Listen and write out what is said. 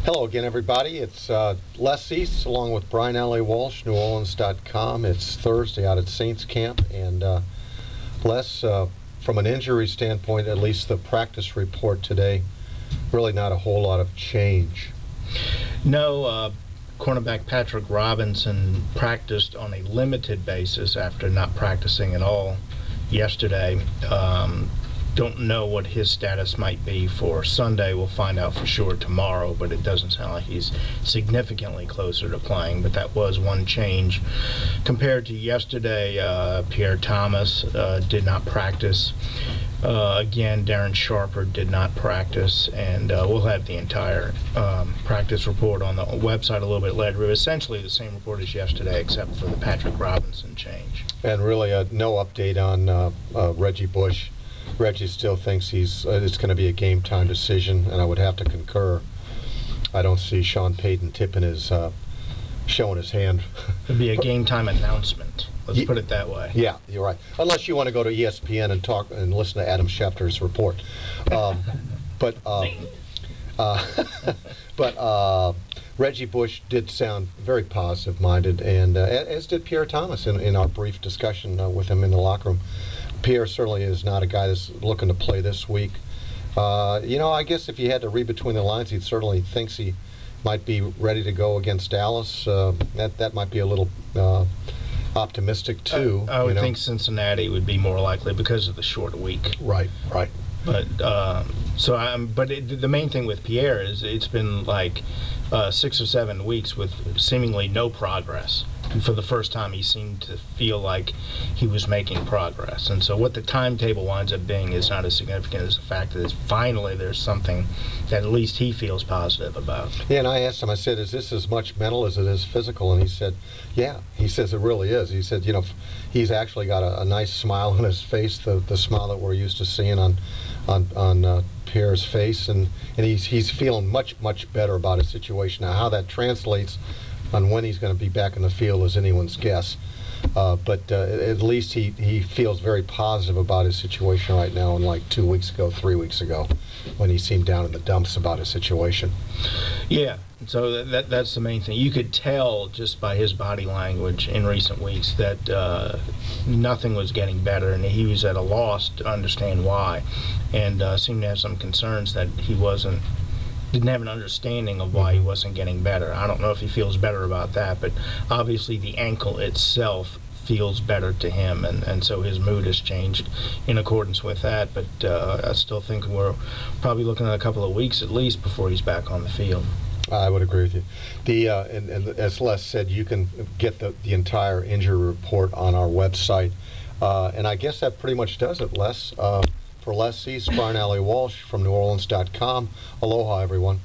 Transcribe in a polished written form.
Hello again, everybody. It's Les East along with Brian Allee-Walsh, NewOrleans.com. It's Thursday out at Saints Camp, and Les, from an injury standpoint, at least the practice report today, really not a whole lot of change. No, cornerback Patrick Robinson practiced on a limited basis after not practicing at all yesterday. Don't know what his status might be for Sunday. We'll find out for sure tomorrow, but it doesn't sound like he's significantly closer to playing. But that was one change compared to yesterday. Pierre Thomas did not practice. Again, Darren Sharper did not practice, and we'll have the entire practice report on the website a little bit later. Essentially the same report as yesterday, except for the Patrick Robinson change. And really no update on Reggie Bush. Reggie still thinks it's going to be a game-time decision, and I would have to concur. I don't see Sean Payton tipping his, showing his hand. It'd be a game-time announcement. Let's put it that way. Yeah, you're right. Unless you want to go to ESPN and talk and listen to Adam Schefter's report. But Reggie Bush did sound very positive-minded, and as did Pierre Thomas in our brief discussion with him in the locker room. Pierre certainly is not a guy that's looking to play this week. I guess if you had to read between the lines, he certainly thinks he might be ready to go against Dallas. That might be a little optimistic too. I would think Cincinnati would be more likely because of the short week. Right. But the main thing with Pierre is it's been like 6 or 7 weeks with seemingly no progress. And for the first time, he seemed to feel like he was making progress. And so what the timetable winds up being is not as significant as the fact that finally there's something that at least he feels positive about. Yeah, and I asked him, I said, is this as much mental as it is physical? And he said, yeah. He says it really is. He said, he's actually got a nice smile on his face, the smile that we're used to seeing on Pierre's face, and he's feeling much better about his situation. Now, how that translates on when he's going to be back in the field is anyone's guess. But at least he feels very positive about his situation right now, unlike 2 weeks ago, 3 weeks ago, when he seemed down in the dumps about his situation. Yeah, so that's the main thing. You could tell just by his body language in recent weeks that nothing was getting better, and he was at a loss to understand why, and seemed to have some concerns that he didn't have an understanding of why he wasn't getting better. I don't know if he feels better about that, but obviously the ankle itself feels better to him, and so his mood has changed in accordance with that. But I still think we're probably looking at a couple of weeks at least before he's back on the field. I would agree with you. And as Les said, you can get the entire injury report on our website. And I guess that pretty much does it, Les. For Les East, Brian Allee-Walsh from NewOrleans.com. Aloha, everyone.